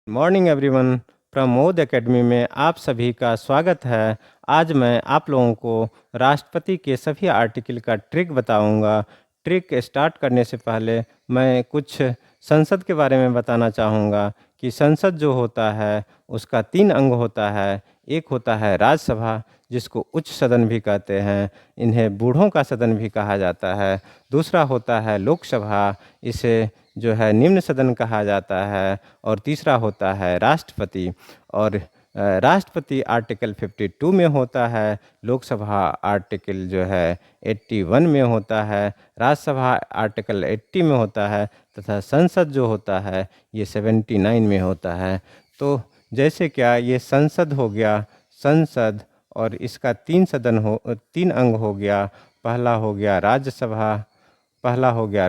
Morning everyone. Pramod academy में आप सभी का स्वागत है। आज मैं आप लोगों को राष्ट्रपति के सभी आर्टिकल का ट्रिक बताऊंगा। ट्रिक स्टार्ट करने से पहले मैं कुछ संसद के बारे में बताना चाहूँगा कि संसद जो होता है उसका 3 अंग होता है। एक होता है राज्यसभा, जिसको उच्च सदन भी कहते हैं, इन्हें बूढ़ों का सदन भी कहा जाता है। दूसरा होता है लोकसभा, इसे जो है निम्न सदन कहा जाता है। और तीसरा होता है राष्ट्रपति। और राष्ट्रपति आर्टिकल 52 में होता है, लोकसभा आर्टिकल जो है 81 में होता है, राज्यसभा आर्टिकल 80 में होता है तथा संसद जो होता है ये 79 में होता है। तो जैसे क्या ये संसद हो गया, संसद, और इसका 3 अंग हो गया। पहला हो गया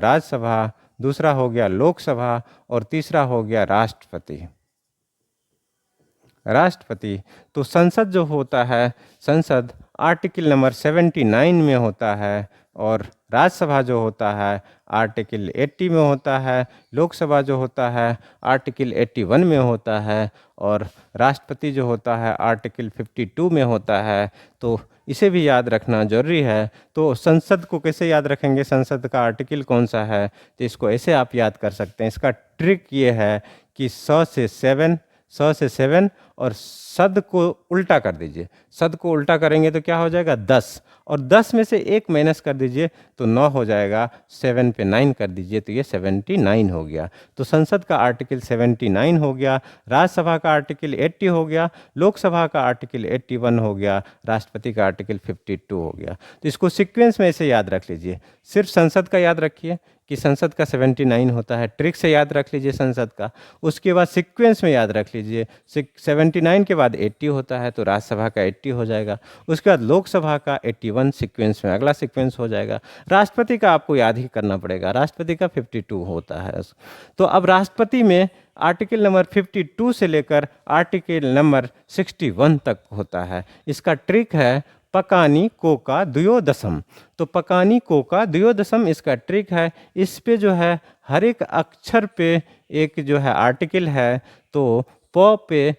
राज्यसभा, दूसरा हो गया लोकसभा और तीसरा हो गया राष्ट्रपति। तो संसद जो होता है, संसद आर्टिकल नंबर 79 में होता है। और राज्यसभा जो होता है आर्टिकल 80 में होता है। लोकसभा जो होता है आर्टिकल 81 में होता है। और राष्ट्रपति जो होता है आर्टिकल 52 में होता है। तो इसे भी याद रखना जरूरी है। तो संसद को कैसे याद रखेंगे, संसद का आर्टिकल कौन सा है, तो इसको ऐसे आप याद कर सकते हैं। इसका ट्रिक ये है कि 100 से 7 और सद को उल्टा कर दीजिए। सद को उल्टा करेंगे तो क्या हो जाएगा 10, और 10 में से 1 माइनस कर दीजिए तो 9 हो जाएगा। 7 पे 9 कर दीजिए तो ये 79 हो गया। तो संसद का आर्टिकल 79 हो गया, राज्यसभा का आर्टिकल 80 हो गया, लोकसभा का आर्टिकल 81 हो गया, राष्ट्रपति का आर्टिकल 52 हो गया। तो इसको सीक्वेंस में ऐसे याद रख लीजिए। सिर्फ संसद का याद रखिए कि संसद का 79 होता है, ट्रिक से याद रख लीजिए संसद का। उसके बाद सीक्वेंस में याद रख लीजिए, 79 के बाद 80 होता है तो राज्यसभा का 80 हो जाएगा। उसके बाद लोकसभा का 81 सीक्वेंस में अगला सीक्वेंस हो जाएगा। राष्ट्रपति का आपको याद ही करना पड़ेगा, राष्ट्रपति का 52 होता है। तो अब राष्ट्रपति में आर्टिकल नंबर 52 से लेकर आर्टिकल नंबर 61 तक होता है। इसका ट्रिक है पकानी कोका द्वयोदशम। तो पकानी कोका द्वयोदशम इसका ट्रिक है। इस पे जो है हर एक अक्षर पे एक जो है आर्टिकल है। तो प पे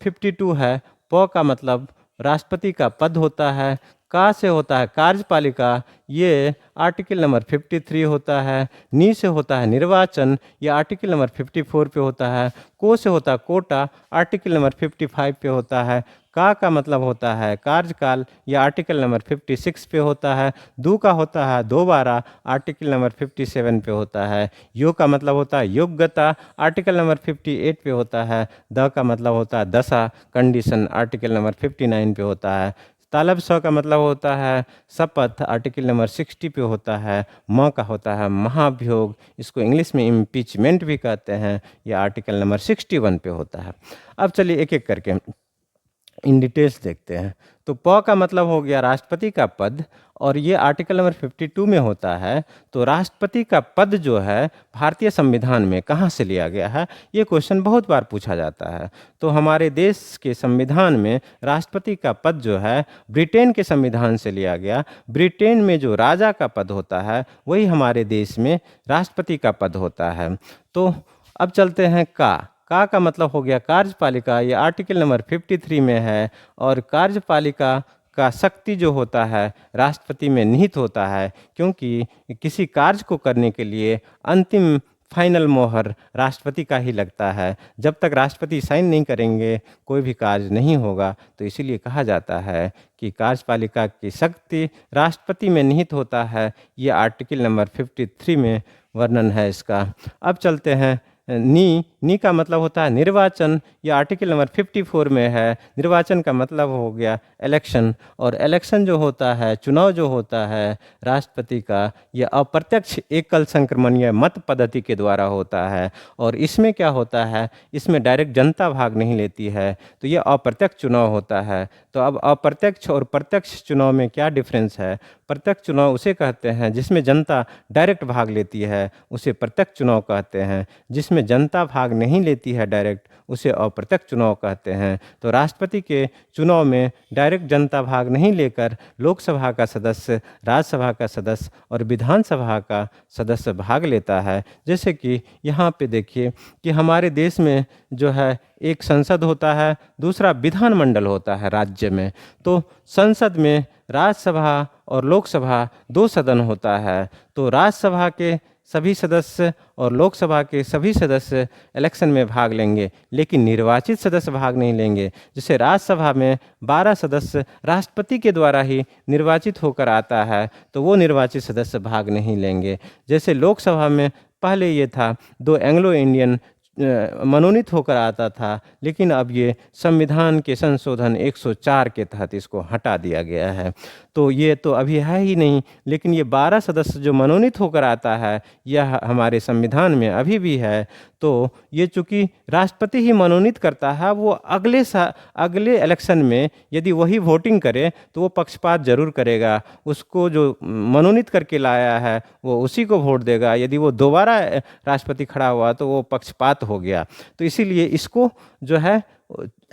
52 है। प का मतलब राष्ट्रपति का पद होता है। का से होता है कार्यपालिका, ये आर्टिकल नंबर 53 होता है। नी से होता है निर्वाचन, ये आर्टिकल नंबर 54 पे होता है। को से होता है कोटा, आर्टिकल नंबर 55 पे होता है। का मतलब होता है कार्यकाल, यह आर्टिकल नंबर 56 पे होता है। दू का होता है दोबारा, आर्टिकल नंबर 57 पे होता है। यो का मतलब होता है योग्यता, आर्टिकल नंबर 58 पे होता है। द का मतलब होता है दशा, कंडीशन, आर्टिकल नंबर 59 पे होता है। तालब स का मतलब होता है शपथ, आर्टिकल नंबर 60 पे होता है। म का होता है महाभियोग, इसको इंग्लिश में इम्पीचमेंट भी कहते हैं, यह आर्टिकल नंबर 61 पे होता है। अब चलिए एक एक करके इन डिटेल्स देखते हैं। तो प का मतलब हो गया राष्ट्रपति का पद, और ये आर्टिकल नंबर 52 में होता है। तो राष्ट्रपति का पद जो है भारतीय संविधान में कहाँ से लिया गया है, ये क्वेश्चन बहुत बार पूछा जाता है। तो हमारे देश के संविधान में राष्ट्रपति का पद जो है ब्रिटेन के संविधान से लिया गया। ब्रिटेन में जो राजा का पद होता है वही हमारे देश में राष्ट्रपति का पद होता है। तो अब चलते हैं का मतलब हो गया कार्यपालिका, ये आर्टिकल नंबर 53 में है। और कार्यपालिका का शक्ति जो होता है राष्ट्रपति में निहित होता है, क्योंकि किसी कार्य को करने के लिए अंतिम फाइनल मोहर राष्ट्रपति का ही लगता है। जब तक राष्ट्रपति साइन नहीं करेंगे कोई भी कार्य नहीं होगा। तो इसीलिए कहा जाता है कि कार्यपालिका की शक्ति राष्ट्रपति में निहित होता है। ये आर्टिकल नंबर 53 में वर्णन है इसका। अब चलते हैं नी का मतलब होता है निर्वाचन, ये आर्टिकल नंबर 54 में है। निर्वाचन का मतलब हो गया इलेक्शन, और इलेक्शन जो होता है, चुनाव जो होता है राष्ट्रपति का, यह अप्रत्यक्ष एकल संक्रमणीय मत पद्धति के द्वारा होता है। और इसमें क्या होता है, इसमें डायरेक्ट जनता भाग नहीं लेती है, तो यह अप्रत्यक्ष चुनाव होता है। तो अब अप्रत्यक्ष और प्रत्यक्ष चुनाव में क्या डिफरेंस है, प्रत्यक्ष चुनाव उसे कहते हैं जिसमें जनता डायरेक्ट भाग लेती है, उसे प्रत्यक्ष चुनाव कहते हैं। जिसमें जनता भाग नहीं लेती है डायरेक्ट, उसे अप्रत्यक्ष चुनाव कहते हैं। तो राष्ट्रपति के चुनाव में डायरेक्ट जनता भाग नहीं लेकर लोकसभा का सदस्य, राज्यसभा का सदस्य और विधानसभा का सदस्य भाग लेता है। जैसे कि यहाँ पे देखिए कि हमारे देश में जो है एक संसद होता है, दूसरा विधानमंडल होता है राज्य में। तो संसद में राज्यसभा और लोकसभा दो सदन होता है। तो राज्यसभा के सभी सदस्य और लोकसभा के सभी सदस्य इलेक्शन में भाग लेंगे, लेकिन निर्वाचित सदस्य भाग नहीं लेंगे। जैसे राज्यसभा में 12 सदस्य राष्ट्रपति के द्वारा ही निर्वाचित होकर आता है, तो वो निर्वाचित सदस्य भाग नहीं लेंगे। जैसे लोकसभा में पहले ये था 2 एंग्लो इंडियन मनोनीत होकर आता था, लेकिन अब ये संविधान के संशोधन 104 के तहत इसको हटा दिया गया है। तो ये तो अभी है ही नहीं, लेकिन ये 12 सदस्य जो मनोनीत होकर आता है यह हमारे संविधान में अभी भी है। तो ये चूँकि राष्ट्रपति ही मनोनीत करता है, वो अगले इलेक्शन में यदि वही वोटिंग करे तो वो पक्षपात जरूर करेगा। उसको जो मनोनीत करके लाया है वो उसी को वोट देगा। यदि वो दोबारा राष्ट्रपति खड़ा हुआ तो वो पक्षपात हो गया। तो इसीलिए इसको जो है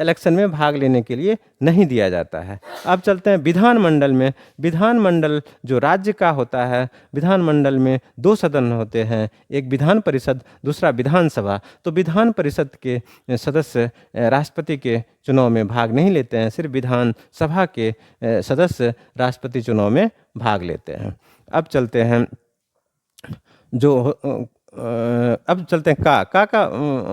इलेक्शन में भाग लेने के लिए नहीं दिया जाता है। अब चलते हैं विधानमंडल में। विधानमंडल जो राज्य का होता है, विधानमंडल में 2 सदन होते हैं, एक विधान परिषद, दूसरा विधानसभा। तो विधान परिषद के सदस्य राष्ट्रपति के चुनाव में भाग नहीं लेते हैं, सिर्फ विधानसभा के सदस्य राष्ट्रपति चुनाव में भाग लेते हैं। अब चलते हैं का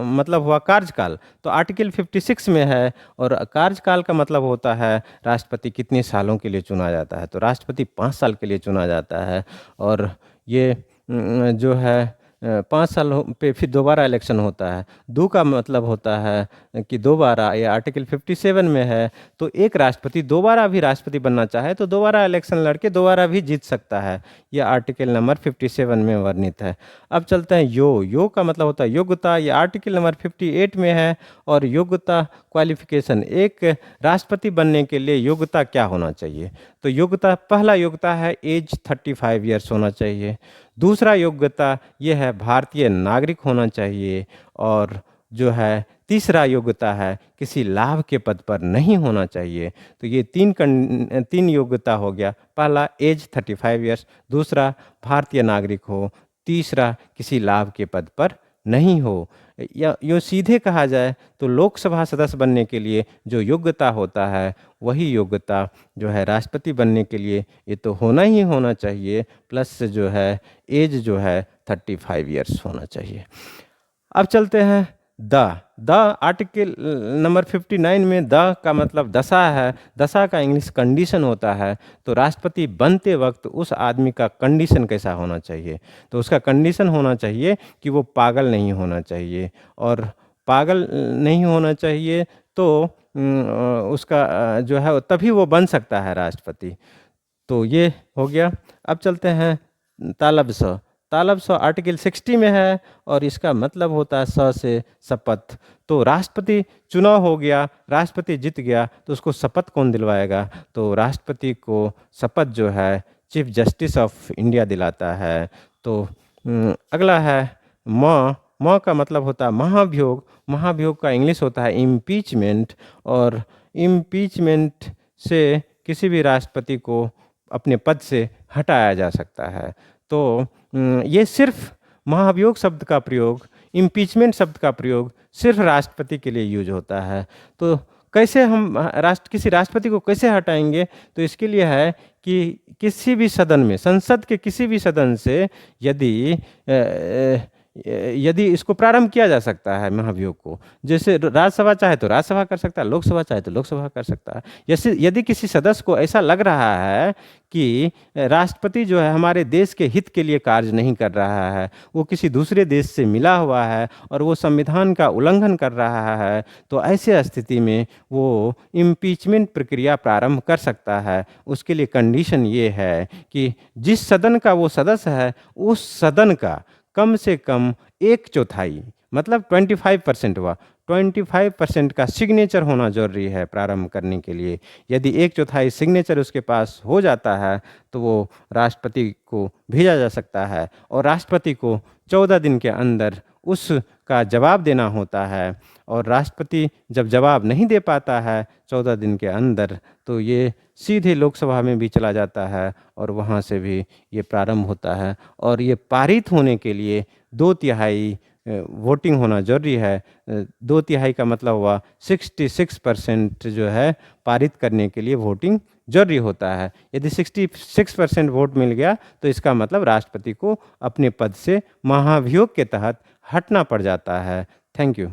मतलब हुआ कार्यकाल। तो आर्टिकल 56 में है, और कार्यकाल का मतलब होता है राष्ट्रपति कितने सालों के लिए चुना जाता है। तो राष्ट्रपति 5 साल के लिए चुना जाता है, और ये जो है 5 साल पे फिर दोबारा इलेक्शन होता है। 2 का मतलब होता है कि दोबारा, ये आर्टिकल 57 में है। तो एक राष्ट्रपति दोबारा भी राष्ट्रपति बनना चाहे तो दोबारा इलेक्शन लड़के दोबारा भी जीत सकता है। यह आर्टिकल नंबर 57 में वर्णित है। अब चलते हैं यो का मतलब होता है योग्यता। ये आर्टिकल नंबर 58 में है। और योग्यता क्वालिफिकेशन, एक राष्ट्रपति बनने के लिए योग्यता क्या होना चाहिए। तो योग्यता, पहला योग्यता है एज 35 ईयर्स होना चाहिए। दूसरा योग्यता यह है भारतीय नागरिक होना चाहिए। और जो है तीसरा योग्यता है किसी लाभ के पद पर नहीं होना चाहिए। तो ये 3 योग्यता हो गया। पहला एज 35 ईयर्स, दूसरा भारतीय नागरिक हो, तीसरा किसी लाभ के पद पर नहीं हो। या यो सीधे कहा जाए तो लोकसभा सदस्य बनने के लिए जो योग्यता होता है वही योग्यता जो है राष्ट्रपति बनने के लिए ये तो होना ही होना चाहिए, प्लस जो है एज जो है 35 ईयर्स होना चाहिए। अब चलते हैं द आर्टिकल नंबर 59 में द का मतलब दशा है। दशा का इंग्लिश कंडीशन होता है। तो राष्ट्रपति बनते वक्त उस आदमी का कंडीशन कैसा होना चाहिए। तो उसका कंडीशन होना चाहिए कि वो पागल नहीं होना चाहिए, और पागल नहीं होना चाहिए तो उसका जो है तभी वो बन सकता है राष्ट्रपति। तो ये हो गया। अब चलते हैं तालब स आर्टिकल 60 में है, और इसका मतलब होता है से शपथ। तो राष्ट्रपति चुनाव हो गया, राष्ट्रपति जीत गया, तो उसको शपथ कौन दिलवाएगा। तो राष्ट्रपति को शपथ जो है चीफ जस्टिस ऑफ इंडिया दिलाता है। तो अगला है म का मतलब होता है महाभियोग। महाभियोग का इंग्लिश होता है इम्पीचमेंट, और इम्पीचमेंट से किसी भी राष्ट्रपति को अपने पद से हटाया जा सकता है। तो ये सिर्फ महाभियोग शब्द का प्रयोग, इम्पीचमेंट शब्द का प्रयोग सिर्फ राष्ट्रपति के लिए यूज होता है। तो कैसे हम किसी राष्ट्रपति को कैसे हटाएंगे। तो इसके लिए है कि किसी भी सदन में, संसद के किसी भी सदन से यदि इसको प्रारंभ किया जा सकता है महाभियोग को, जैसे राज्यसभा चाहे तो राज्यसभा कर सकता है, लोकसभा चाहे तो लोकसभा कर सकता है। जैसे यदि किसी सदस्य को ऐसा लग रहा है कि राष्ट्रपति जो है हमारे देश के हित के लिए कार्य नहीं कर रहा है, वो किसी दूसरे देश से मिला हुआ है और वो संविधान का उल्लंघन कर रहा है, तो ऐसे स्थिति में वो इम्पीचमेंट प्रक्रिया प्रारंभ कर सकता है। उसके लिए कंडीशन ये है कि जिस सदन का वो सदस्य है उस सदन का कम से कम 1/4 मतलब 25% हुआ, 25% का सिग्नेचर होना ज़रूरी है प्रारंभ करने के लिए। यदि 1/4 सिग्नेचर उसके पास हो जाता है तो वो राष्ट्रपति को भेजा जा सकता है और राष्ट्रपति को 14 दिन के अंदर उसका जवाब देना होता है। और राष्ट्रपति जब जवाब नहीं दे पाता है 14 दिन के अंदर तो ये सीधे लोकसभा में भी चला जाता है और वहाँ से भी ये प्रारंभ होता है। और ये पारित होने के लिए 2/3 वोटिंग होना जरूरी है। 2/3 का मतलब हुआ 66% जो है पारित करने के लिए वोटिंग जरूरी होता है। यदि 66% वोट मिल गया तो इसका मतलब राष्ट्रपति को अपने पद से महाभियोग के तहत हटना पड़ जाता है। Thank you.